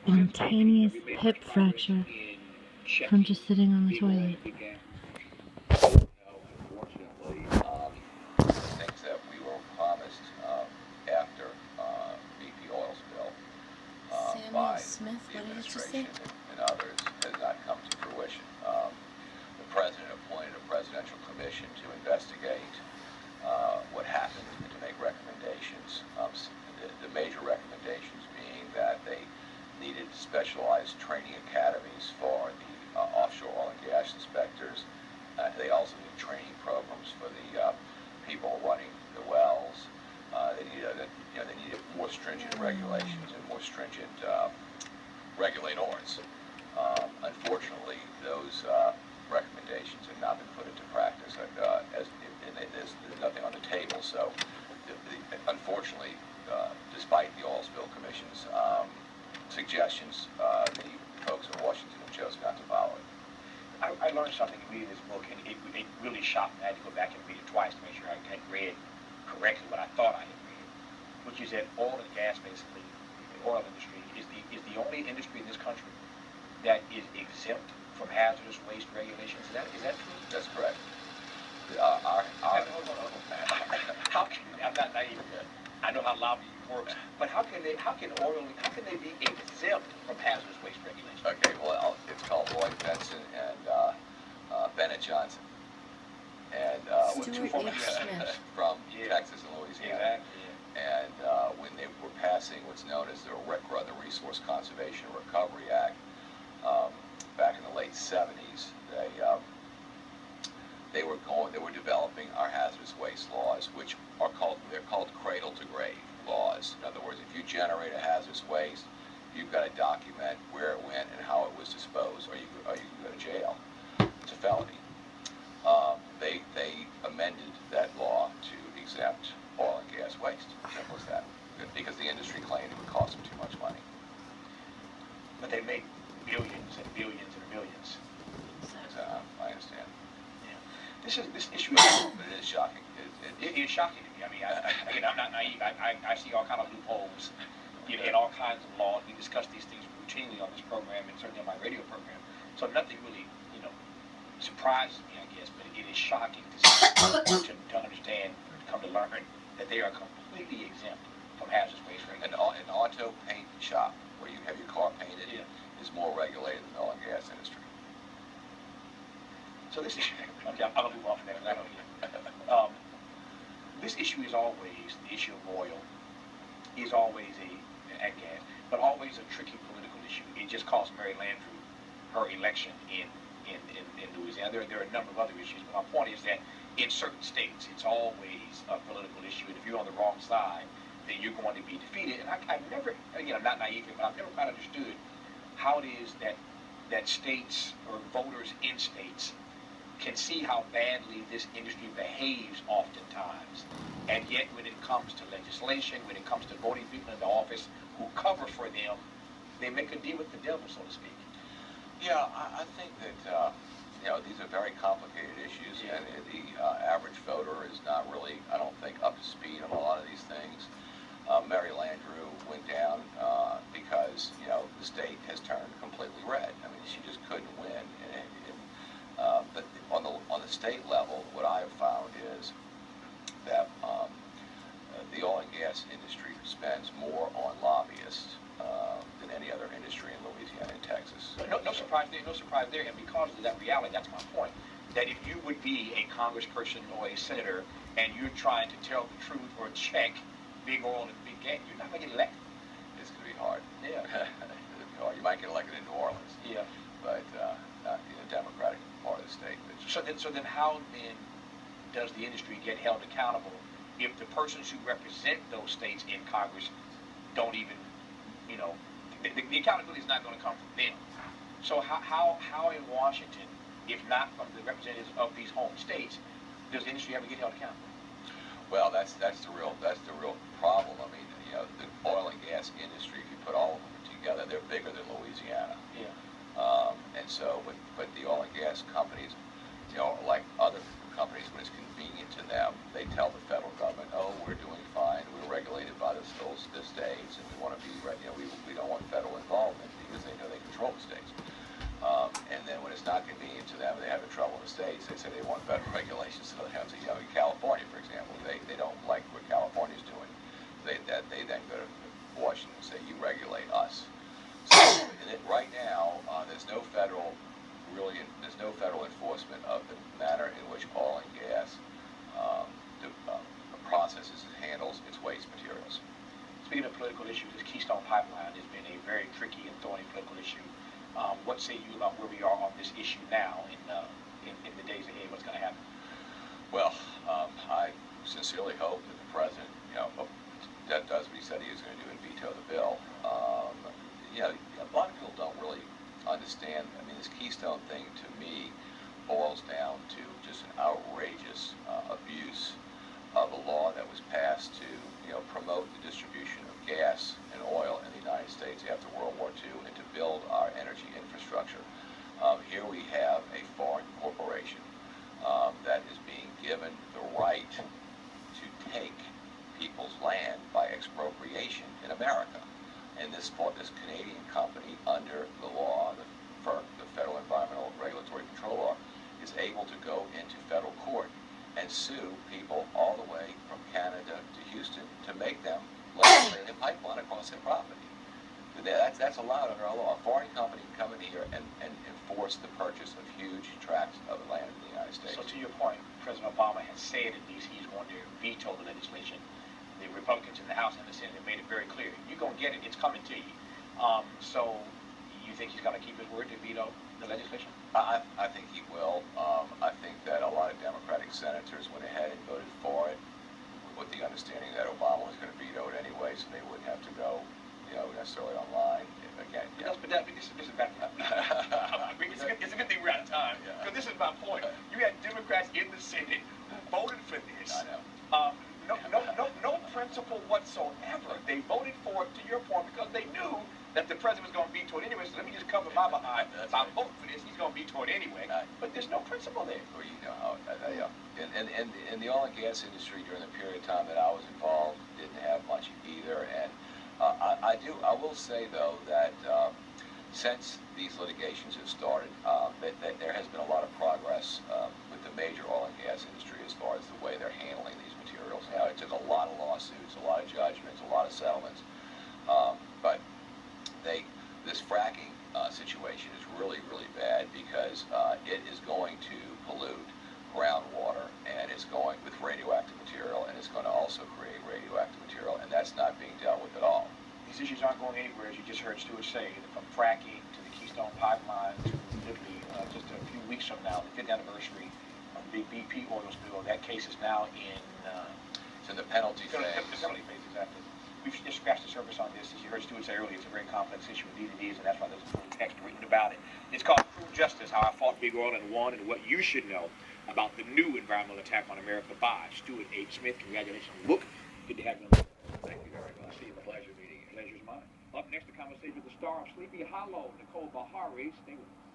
spontaneous hip fracture from just sitting on the toilet. Unfortunately, things that we were promised after BP oil spill by Smith, the what did you just administration and others has not come to fruition. The president appointed a presidential commission to investigate what happened and to make recommendations. The major recommendations being that they needed specialized training academies for the offshore oil and gas inspectors. They also need training programs for the people running the wells. They needed more stringent regulations and more stringent regulators. Unfortunately, those recommendations have not been put into practice, and there's nothing on the table. So, unfortunately, despite the Oil Spill Commission's suggestions, the folks in Washington have chosen not to follow it. I learned something reading this book, and it really shocked me. I had to go back and read it twice to make sure I had read correctly what I thought I had read, which is that oil and gas, basically, the oil industry is the only industry in this country that is exempt from hazardous waste regulations. Is that true? That's correct. How can, I'm not naive. I know how lobbying works, but how can they be exempt from hazardous waste regulations? Okay, well, it's called Roy Benson and Bennett Johnson, and Stuart H. Smith. from Texas and Louisiana. Exactly. And when they were passing what's known as the RCRA, the Resource Conservation and Recovery Act, back in the late 70s, they were developing our hazardous waste laws, which they're called cradle to grave laws. In other words, if you generate a hazardous waste, you've got to document where it went and how it was disposed, or you can go to jail. It's a felony. They amended that law to exempt oil and gas waste. Simple as that. Because the industry claimed it would cost them too much money. But they make billions and billions and billions. I understand. Yeah. This issue. But it is shocking. It is shocking to me. I mean, again, I'm not naive. I see all kind of loopholes in all kinds of laws. We discuss these things routinely on this program and certainly on my radio program. So nothing really, surprises me, I guess. But it is shocking to see, to understand, to come to learn that they are completely exempt from hazardous waste regulations. An auto paint shop where you have your car painted is more regulated than the oil and gas industry. So this issue, I'm going to move on from that because I know this issue is always, the issue of oil is always and gas, but always a tricky political issue. It just cost Mary Landrieu her election in Louisiana. There are a number of other issues, but my point is that in certain states, it's always a political issue, and if you're on the wrong side, then you're going to be defeated. And I've never, again, I'm not naive, but I've never quite understood how it is that states or voters in states can see how badly this industry behaves oftentimes, and yet when it comes to legislation, when it comes to voting people into office who cover for them, they make a deal with the devil, so to speak. Yeah, I think that these are very complicated issues, and the average voter is not really, I don't think, up to speed on a lot of these things. Mary Landrieu went down because the state has turned completely red. I mean, she just couldn't win. But on the state level, what I have found is that the oil and gas industry spends more on lobbyists than any other industry in Louisiana and Texas. No surprise there. No surprise there. And because of that reality, that's my point. That if you would be a congressperson or a senator and you're trying to tell the truth or check big oil and big gas, you're not going to get elected. It's going to be hard. Yeah. It's going to be hard. You might get elected in New Orleans. Yeah. But not in the Democratic part of the state. So then how then does the industry get held accountable if the persons who represent those states in Congress don't even, the accountability is not going to come from them. So how in Washington, if not from the representatives of these home states, does the industry ever get held accountable? Well, that's the real problem. I mean, the oil and gas industry, if you put all of them together, they're bigger than Louisiana. Yeah. And so, but the oil and gas companies, like other companies, when it's convenient to them, they tell the federal government, "Oh, we're doing fine. We're regulated by the states, and we want to be, we don't want federal involvement." Keystone Pipeline has been a very tricky and thorny political issue. What say you about where we are on this issue now in the days ahead? What's going to happen? Well, I sincerely hope that the president, that does what he said he was going to do and veto the bill. A lot of people don't really understand. I mean, this Keystone thing to me boils down to just an outrageous abuse of a law that was passed to, promote the distribution of gas and oil in the United States after World War II and to build our energy infrastructure. Here we have a foreign corporation that is being given the right to take people's land by expropriation in America. And this Canadian company, under the law, the FERC, the Federal Environmental Regulatory Control Law, is able to go into federal court and sue people all the way from Canada to Houston to make them lay a pipeline across their property. That's allowed under our law. A foreign company can come in here and enforce the purchase of huge tracts of land in the United States. So to your point, President Obama has said at least he's going to veto the legislation. The Republicans in the House and the Senate have made it very clear. You're going to get it. It's coming to you. So you think he's going to keep his word to veto the legislation? I think he will. I think that a lot of Democratic senators went ahead and voted for it with the understanding that Obama was going to veto it anyway, so they wouldn't have to go, necessarily online. Again, but this is back. It's a good thing we're out of time, because this is my point. You had Democrats in the Senate who voted for this. I know. No principle whatsoever. They voted for it, to your point, because they knew that the president was going to veto it anyway. So let me just cover my behind. If I vote for this, he's going to veto it anyway. But there's no principle there. Well, and the oil and gas industry during the period of time that I was involved didn't have much either. And I will say though that since these litigations have started, that there has been a lot of progress with the major oil and gas industry as far as the way they're handling these materials. Now, it took a lot of lawsuits, a lot of judgments, a lot of settlements, but this fracking situation is really, really bad because it is going to pollute groundwater, and it's going with radioactive material, and it's going to also create radioactive material, and that's not being dealt with at all. These issues aren't going anywhere, as you just heard Stuart say, from fracking to the Keystone Pipeline to literally just a few weeks from now, the 5th anniversary of the big BP oil spill. That case is now it's in the penalty phase. The penalty phase, exactly. We've just scratched the surface on this. As you heard Stuart say earlier, it's a very complex issue. Indeed it is, and that's why there's a full text written about it. It's called True Justice, How I Fought Big Oil and Won, and What You Should Know About the New Environmental Attack on America by Stuart H. Smith. Congratulations on the book. Good to have you on the book. Thank you very much. See you. A pleasure meeting you. Pleasure's mine. Up next, a conversation with the star of Sleepy Hollow, Nicole Bahari. Stay with us.